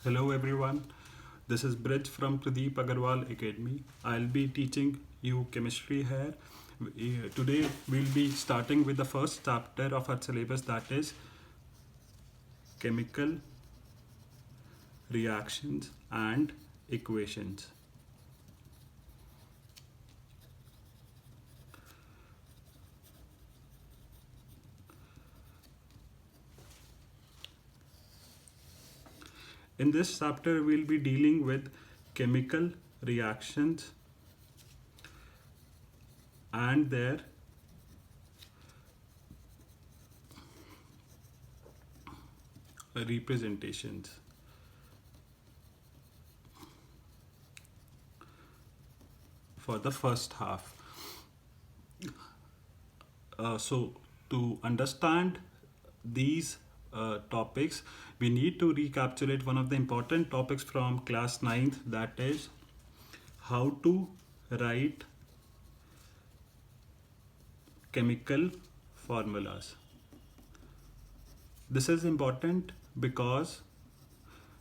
Hello everyone, this is Bridge from Pradeep Agarwal Academy. I'll be teaching you chemistry here. Today we'll be starting with the first chapter of our syllabus, that is chemical reactions and equations. In this chapter we'll be dealing with chemical reactions and their representations. For the first half. So to understand these topics, we need to recapitulate one of the important topics from class 9th, that is how to write chemical formulas. This is important because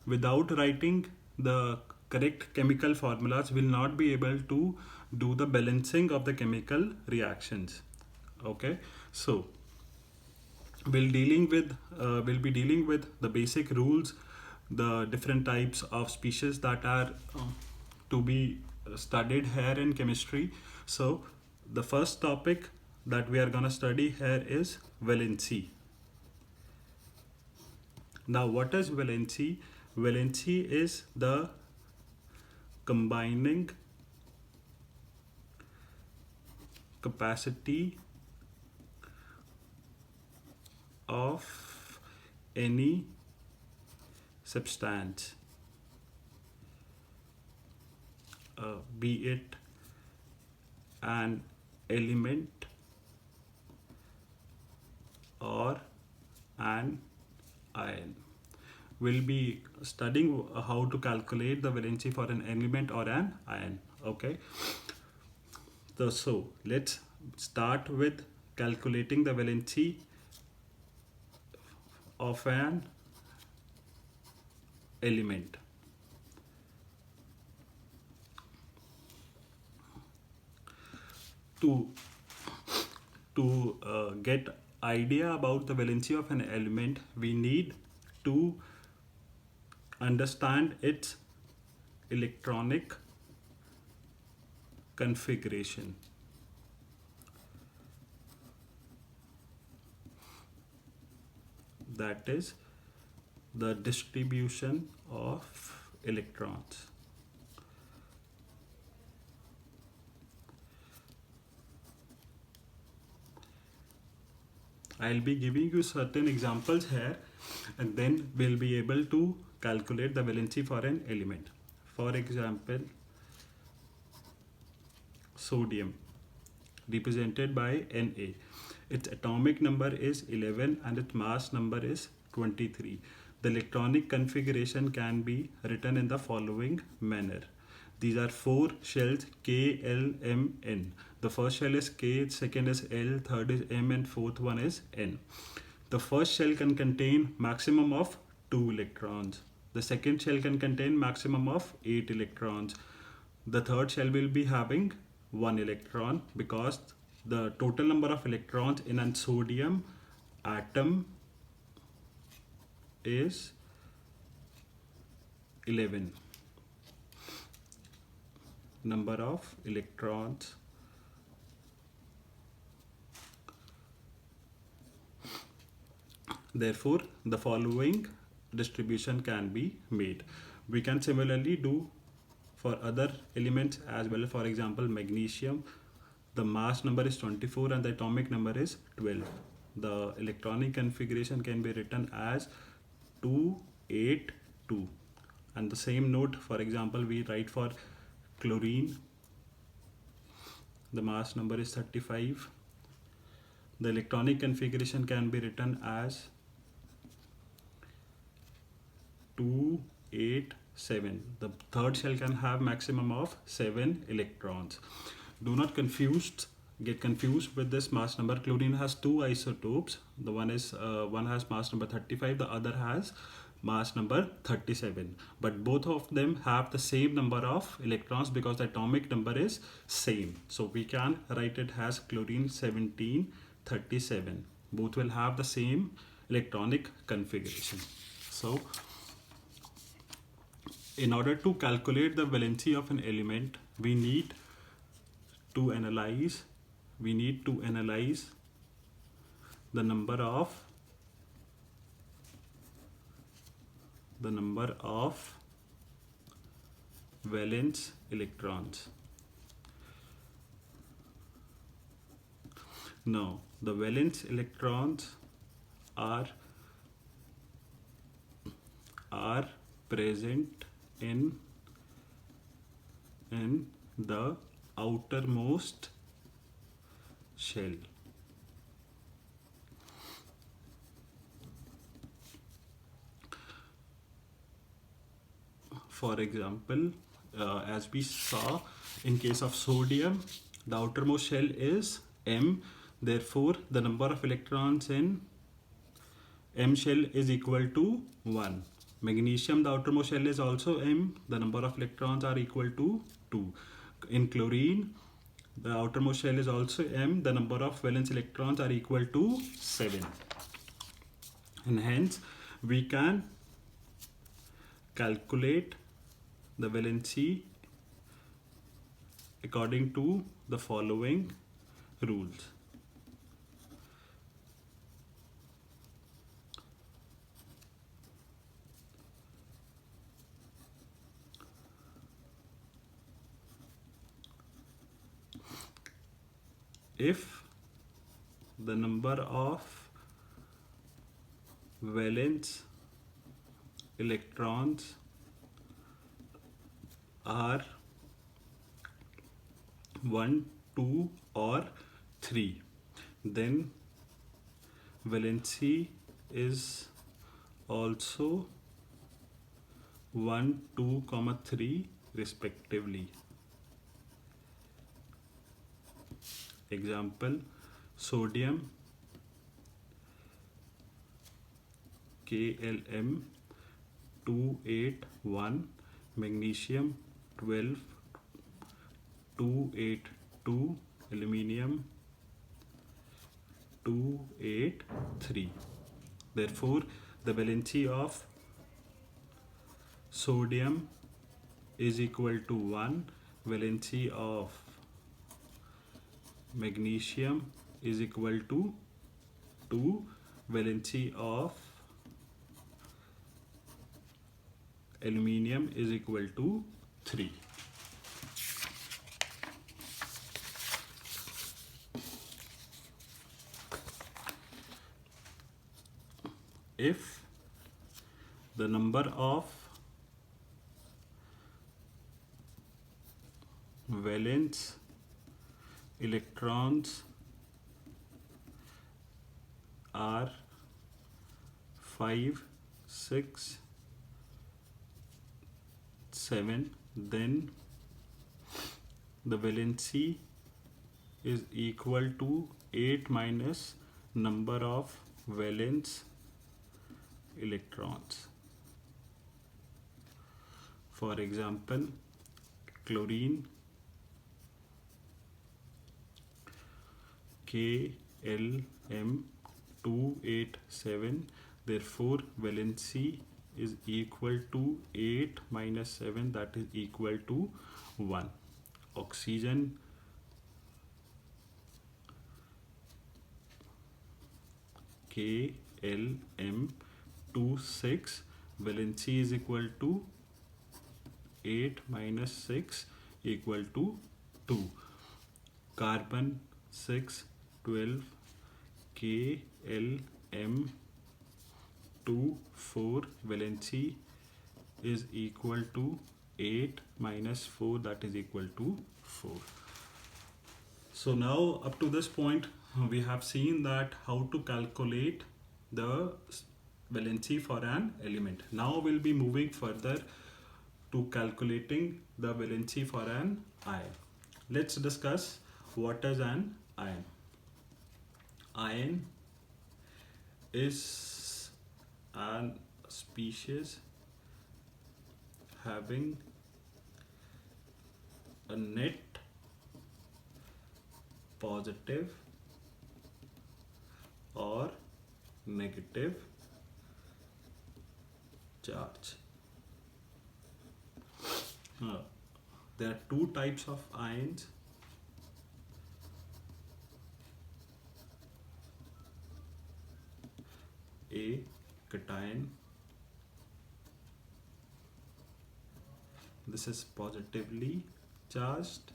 without writing the correct chemical formulas, we'll not be able to do the balancing of the chemical reactions. Okay, so we'll be dealing with the basic rules, the different types of species that are to be studied here in chemistry. So the first topic that we are going to study here is valency. Now what is valency? Valency is the combining capacity of any substance, be it an element or an ion. We'll be studying how to calculate the valency for an element or an ion. Okay, so let's start with calculating the valency of an element. To get idea about the valency of an element, we need to understand its electronic configuration. That is the distribution of electrons. I'll be giving you certain examples here, and then we'll be able to calculate the valency for an element. For example, sodium, represented by Na. Its atomic number is 11 and its mass number is 23. The electronic configuration can be written in the following manner. These are 4 shells K, L, M, N. The first shell is K, second is L, third is M, and fourth one is N. The first shell can contain maximum of 2 electrons. The second shell can contain maximum of 8 electrons. The third shell will be having 1 electron, because the total number of electrons in a sodium atom is 11. Number of electrons therefore the following distribution can be made. We can similarly do for other elements as well. For example, magnesium, the mass number is 24 and the atomic number is 12. The electronic configuration can be written as 282. And the same note, for example, we write for chlorine, the mass number is 35. The electronic configuration can be written as 287. The third shell can have maximum of 7 electrons. Do not confuse get confused with this mass number. Chlorine has two isotopes. The one has mass number 35, the other has mass number 37, but both of them have the same number of electrons because the atomic number is same. So we can write it as chlorine 1737. Both will have the same electronic configuration. So in order to calculate the valency of an element, we need to analyze the number of valence electrons. Now the valence electrons are present in the outermost shell. For example, as we saw in case of sodium, the outermost shell is M. Therefore, the number of electrons in M shell is equal to 1. Magnesium, the outermost shell is also M. The number of electrons are equal to 2. In chlorine, the outermost shell is also M. The number of valence electrons are equal to 7. And hence, we can calculate the valency according to the following rules. If the number of valence electrons are 1, 2 or 3, then valency is also 1, 2, 3 respectively. Example, sodium KLM 281, magnesium 12 282, aluminium 283. Therefore, the valency of sodium is equal to 1, valency of magnesium is equal to 2, valency of aluminium is equal to 3. If the number of valence electrons are 5, 6, 7, then the valency is equal to 8 minus number of valence electrons. For example, chlorine KLM 287, therefore valency is equal to 8 minus 7, that is equal to 1. Oxygen KLM 26, valency is equal to 8 minus 6 equal to 2. Carbon 612 KLM 24, valency is equal to 8 minus 4, that is equal to 4. So now up to this point we have seen that how to calculate the valency for an element. Now we'll be moving further to calculating the valency for an ion. Let's discuss what is an iron. Iron is an species having a net positive or negative charge. Uh, there are two types of ions. A cation, this is positively charged,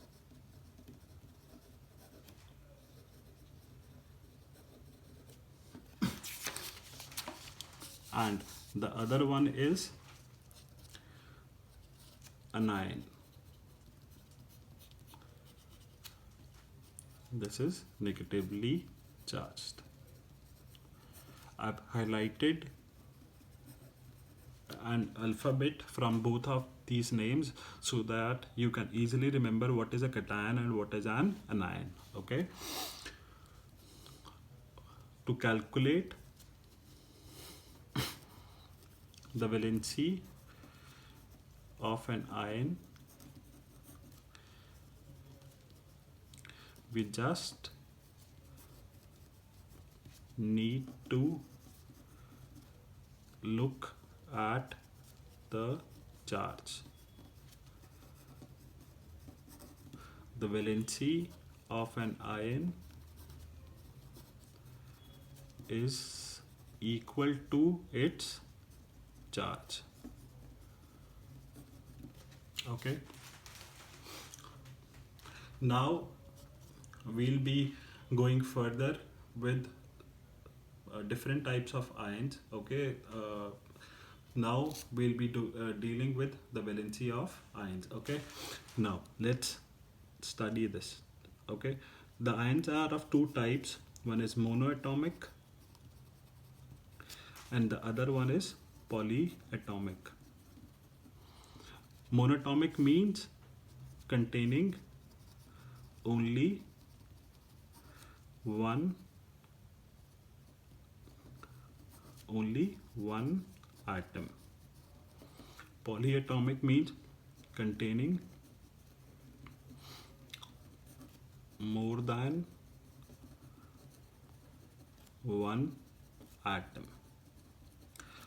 and the other one is anion. This is negatively charged. I've highlighted an alphabet from both of these names so that you can easily remember what is a cation and what is an anion. Okay. To calculate the valency of an ion, we just need to look at the charge. The valency of an ion is equal to its charge. Okay. Now we'll be going further with different types of ions. Okay. Now we'll be dealing with the valency of ions. Okay. Now let's study this. Okay. The ions are of two types. One is monoatomic and the other one is polyatomic. Monatomic means containing only one atom. Polyatomic means containing more than one atom.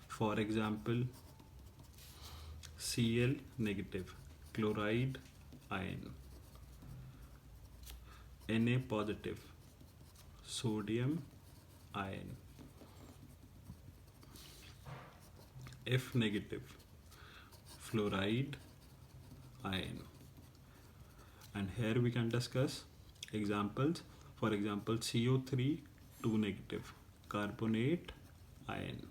For example, Cl negative, chloride ion, Na positive, sodium ion, F negative, fluoride ion. And here we can discuss examples. For example, CO3 2 negative, carbonate ion,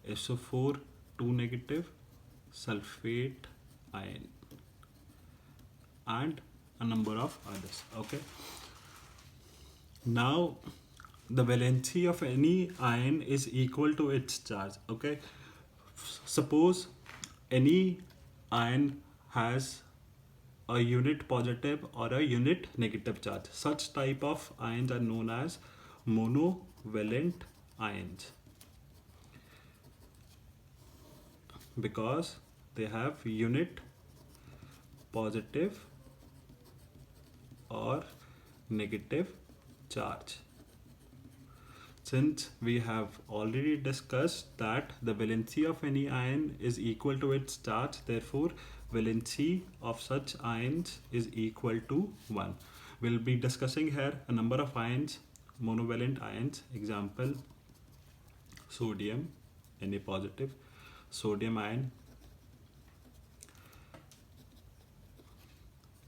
SO4 2 negative, sulfate ion, and a number of others. Okay. Now the valency of any ion is equal to its charge. Okay. Suppose any ion has a unit positive or a unit negative charge. Such type of ions are known as monovalent ions because they have unit positive or negative charge. Since we have already discussed that the valency of any ion is equal to its charge, therefore valency of such ions is equal to 1. We'll be discussing here a number of ions, monovalent ions. Example, sodium, Na positive, sodium ion,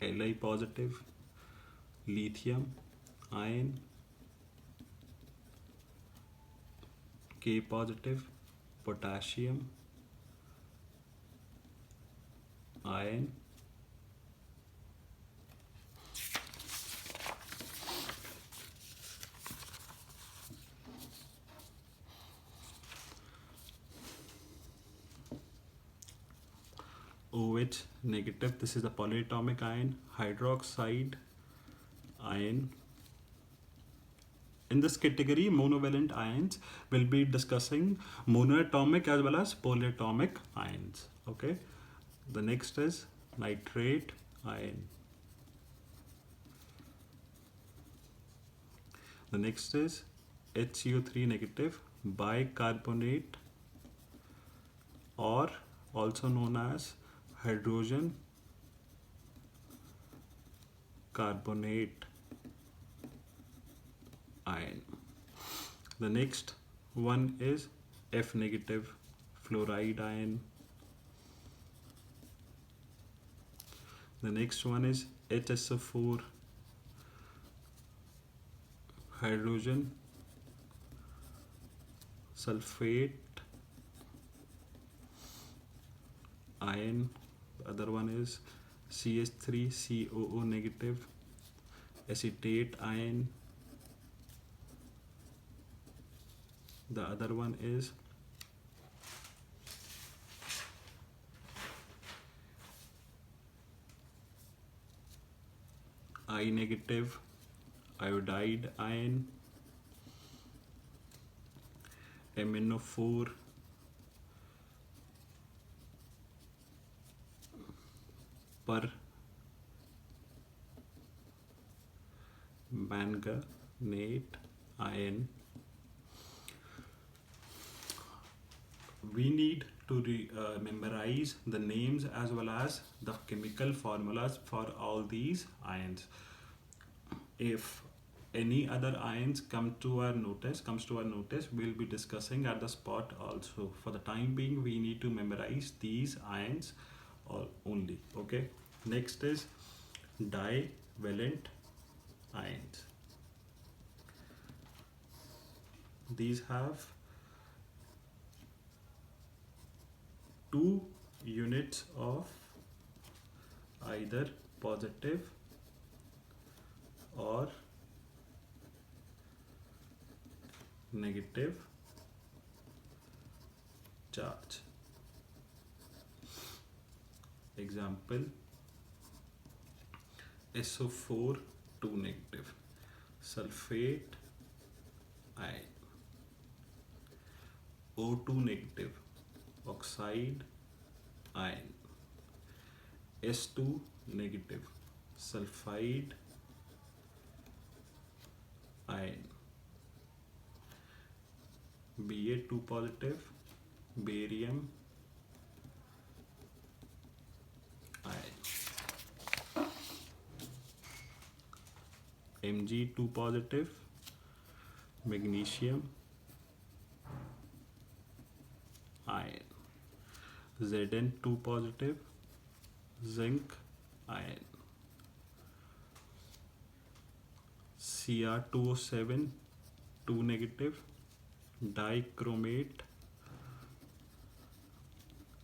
Li positive, lithium ion, K positive, potassium ion, OH negative. This is the polyatomic ion. Hydroxide ion. In this category, monovalent ions, will be discussing monoatomic as well as polyatomic ions. Okay. The next is nitrate ion. The next is HCO3 negative bicarbonate, or also known as hydrogen carbonate ion. The next one is F negative fluoride ion. The next one is HSO4 hydrogen sulfate ion. The other one is CH3COO negative acetate ion. The other one is I negative iodide ion. MnO4 per manganate ion. We need to memorize the names as well as the chemical formulas for all these ions. If any other ions comes to our notice, we'll be discussing at the spot also. For the time being, we need to memorize these ions only. Okay. Next is divalent ions. These have 2 units of either positive or negative charge. Example, SO4 2 negative, sulfate ion. O2 negative, oxide ion. S2 negative, sulfide ion. Ba2 positive, barium ion. Mg2 positive, magnesium ion. Zn2 positive, zinc ion. Cr2O7 2 negative, dichromate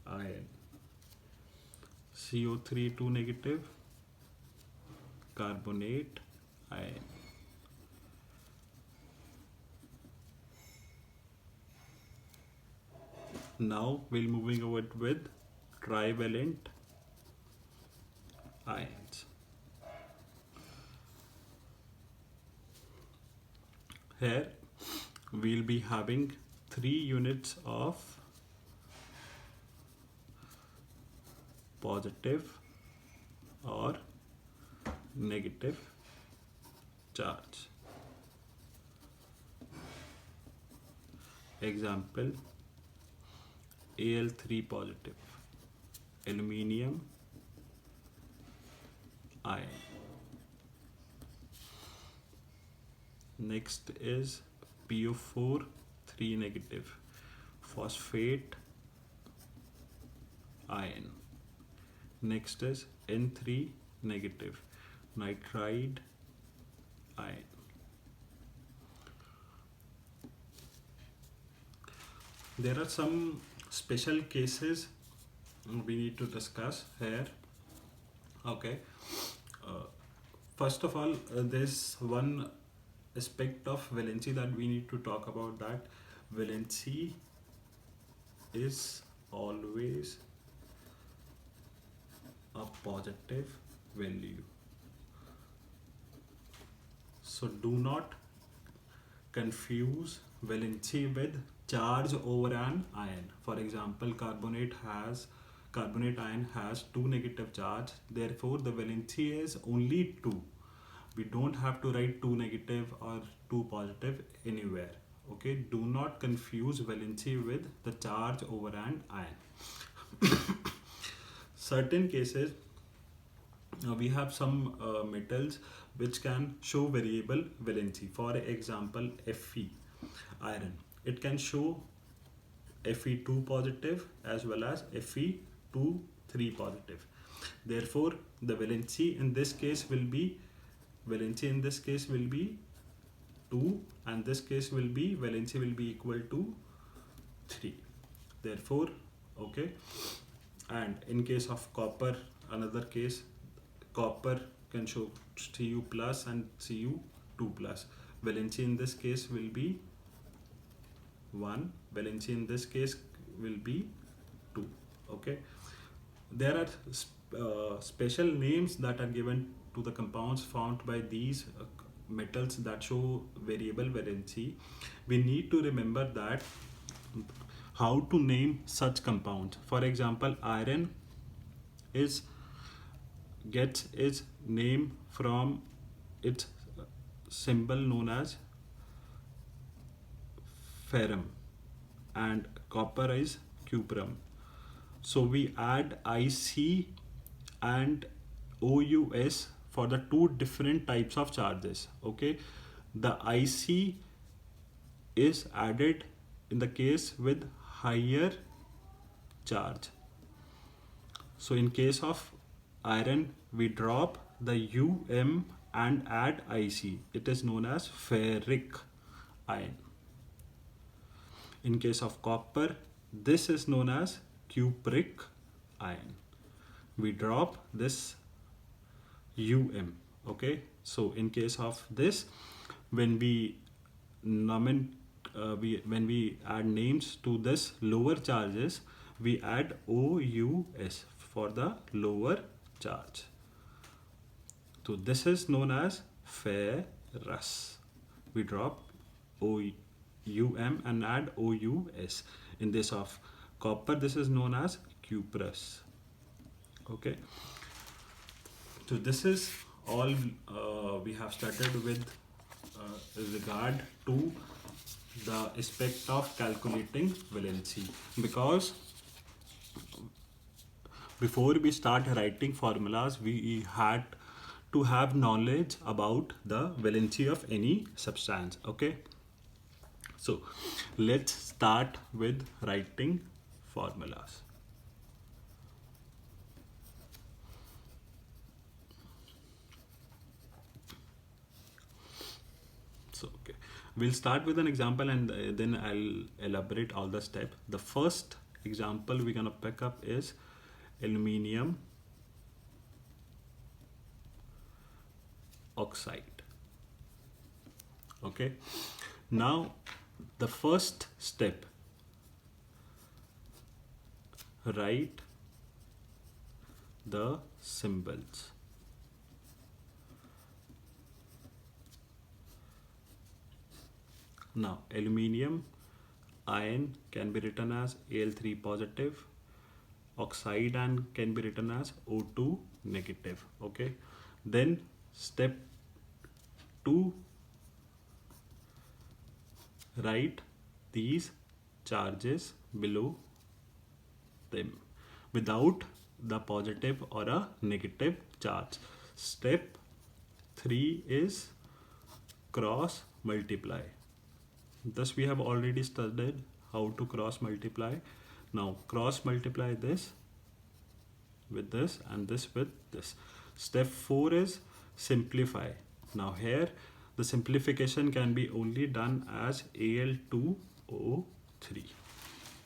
ion. CO3 2 negative, carbonate ion. Now we'll moving over with trivalent ions. Here we'll be having 3 units of positive or negative charge. Example, Al3 positive, aluminium ion. Next is PO4 3 negative, phosphate ion. Next is N3 negative, nitride ion. There are some special cases we need to discuss here. Okay. First of all, there's one aspect of valency that we need to talk about, that valency is always a positive value. So do not confuse valency with charge over an ion. For example, carbonate ion has 2 negative charge, therefore the valency is only 2. We don't have to write 2 negative or 2 positive anywhere. Okay, do not confuse valency with the charge over an ion. Certain cases, we have some metals which can show variable valency. For example, Fe, iron, it can show Fe2 positive as well as Fe2 3 positive. Therefore the valency in this case will be 2, and this case will be valency will be equal to 3. Therefore, okay. And in case of copper, another case, copper can show Cu plus and Cu2 plus. Valency in this case will be 1, valency in this case will be 2. Okay, there are special names that are given to the compounds found by these metals that show variable valency. We need to remember that how to name such compounds. For example, iron gets its name from its symbol known as ferrum, and copper is cuprum. So we add IC and OUS for the two different types of charges. Okay, the IC is added in the case with higher charge. So in case of iron, we drop the UM and add IC. It is known as ferric ion. In case of copper, this is known as cupric ion. We drop this UM. Okay, so in case of this, when we when we add names to this lower charges, we add OUS for the lower charge. So this is known as ferrous. We drop UM and add OUS. In this of copper, this is known as cuprous. Okay, so this is all we have started with regard to the aspect of calculating valency, because before we start writing formulas, we had to have knowledge about the valency of any substance. Okay, so let's start with writing formulas. So okay, we'll start with an example, and then I'll elaborate all the steps. The first example we're gonna pick up is aluminium oxide. Okay, now the first step, write the symbols. Now aluminium ion can be written as Al3 positive, oxide ion can be written as O2 negative. Okay, then step 2, write these charges below them without the positive or a negative charge. Step 3 is cross multiply. Thus we have already studied how to cross multiply. Now cross multiply this with this and this with this. Step 4 is simplify. Now here the simplification can be only done as Al2O3.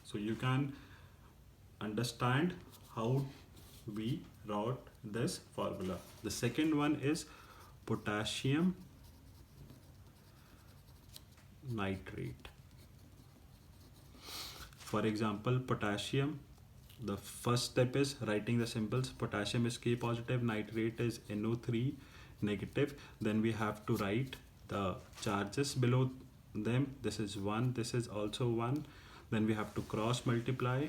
So you can understand how we wrote this formula. The second one is potassium nitrate. For example, potassium The first step is writing the symbols. Potassium is K positive, nitrate is NO3 negative. Then we have to write the charges below them. This is 1, this is also 1. Then we have to cross multiply.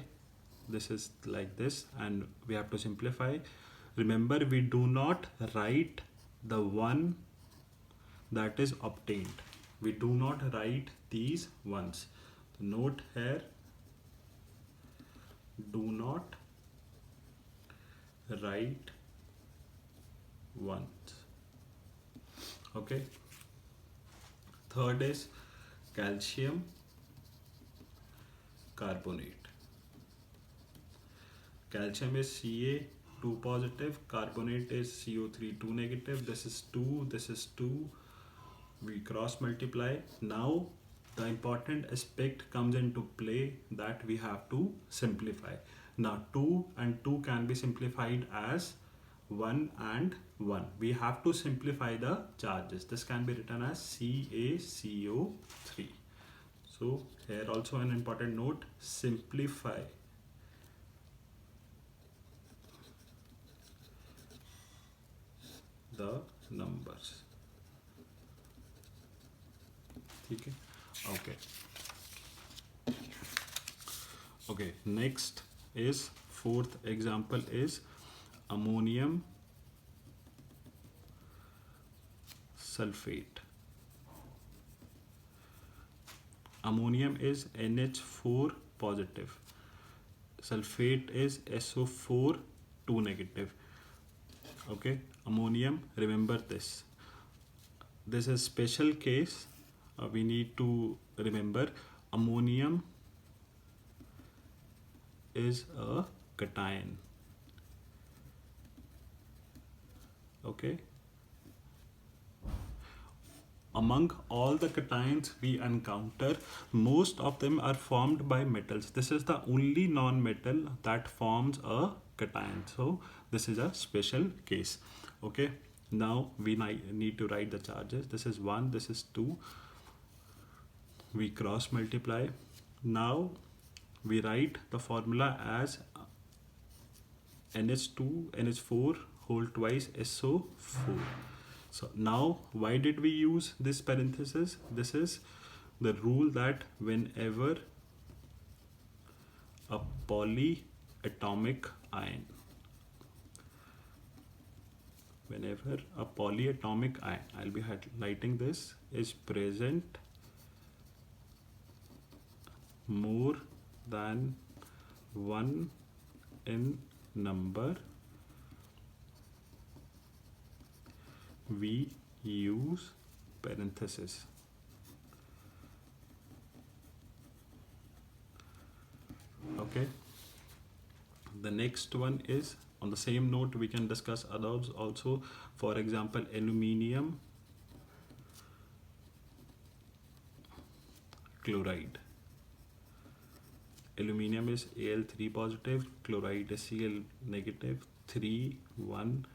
This is like this, and we have to simplify. Remember, we do not write the one that is obtained. We do not write these ones. Note here, do not write ones. Okay. Third is calcium carbonate. Calcium is Ca2 positive, carbonate is CO3 2 negative. This is 2, this is 2. We cross multiply. Now the important aspect comes into play, that we have to simplify. Now 2 and 2 can be simplified as 1 and 1. We have to simplify the charges. This can be written as CaCO3. So here also an important note, simplify the numbers. Okay. Okay, next is fourth example is ammonium sulfate. Ammonium is NH4 positive, sulfate is SO4 2 negative. Okay, ammonium, remember this is special case. We need to remember ammonium is a cation. Okay, among all the cations we encounter, most of them are formed by metals. This is the only non-metal that forms a cation, so this is a special case. Okay, now we need to write the charges. This is 1, this is 2. We cross multiply. Now we write the formula as NH4 whole twice SO4. So now why did we use this parenthesis? This is the rule that whenever a polyatomic ion, I'll be highlighting this, is present more than 1 in number, we use parenthesis. Okay, the next one is on the same note. We can discuss others also. For example, aluminium chloride. Aluminium is Al3 positive, chloride is Cl negative, 3 1.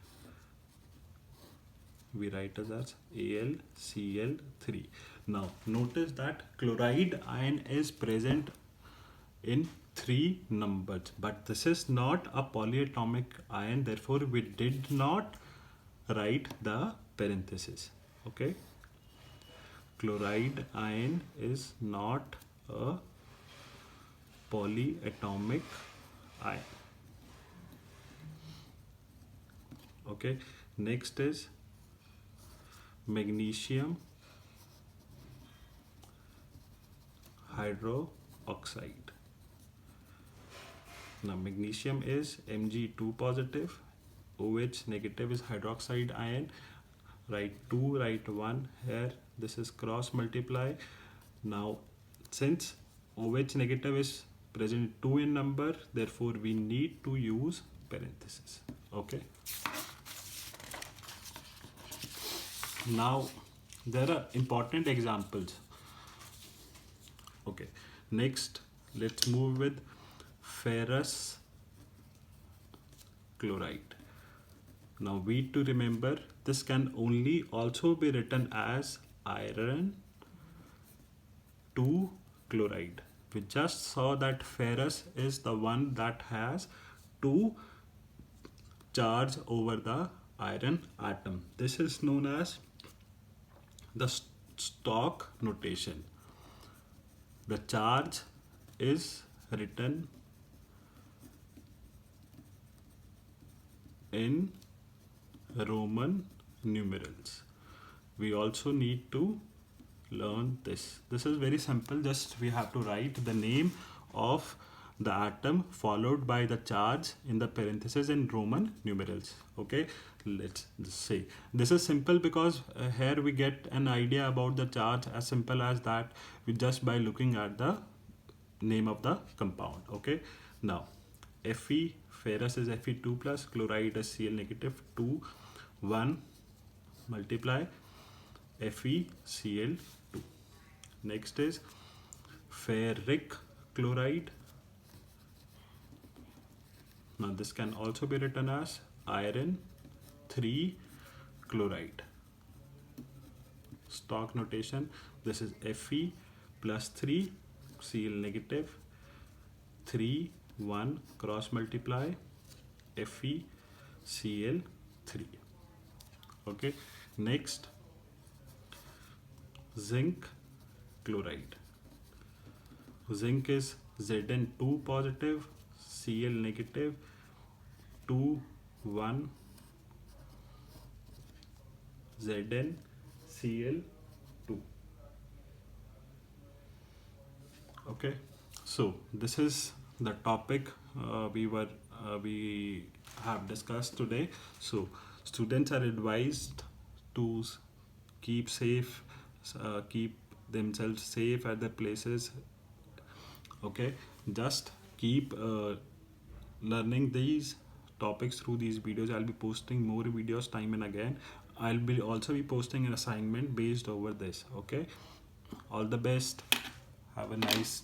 We write as AlCl3. Now notice that chloride ion is present in 3 numbers, but this is not a polyatomic ion, therefore we did not write the parenthesis. Okay, chloride ion is not a polyatomic ion. Okay, next is magnesium hydroxide. Now magnesium is Mg2 positive, OH negative is hydroxide ion. Write 2, write 1 here. This is cross multiply. Now since OH negative is present 2 in number, therefore we need to use parenthesis. Okay, now there are important examples. Okay, next let's move with ferrous chloride. Now we to remember, this can only also be written as iron 2 chloride. We just saw that ferrous is the one that has two charge over the iron atom. This is known as the stock notation. The charge is written in Roman numerals. We also need to learn this. This is very simple. Just we have to write the name of the atom followed by the charge in the parentheses in Roman numerals. Okay, let's say this is simple because here we get an idea about the charge as simple as that with just by looking at the name of the compound. Okay, now Fe, ferrous is Fe2 plus, chloride is Cl negative 2, 1 multiply FeCl2. Next is ferric chloride. Now this can also be written as iron 3 chloride. Stock notation, this is Fe plus 3 Cl negative 3 1 cross multiply FeCl3. Okay, next zinc chloride. Zinc is Zn2 positive, Cl negative 2 1 ZnCl2. Okay, so this is the topic we have discussed today. So students are advised to keep safe, keep themselves safe at the places. Okay, just keep learning these topics through these videos. I'll be posting more videos time and again. I'll be also be posting an assignment based over this. Okay, all the best. Have a nice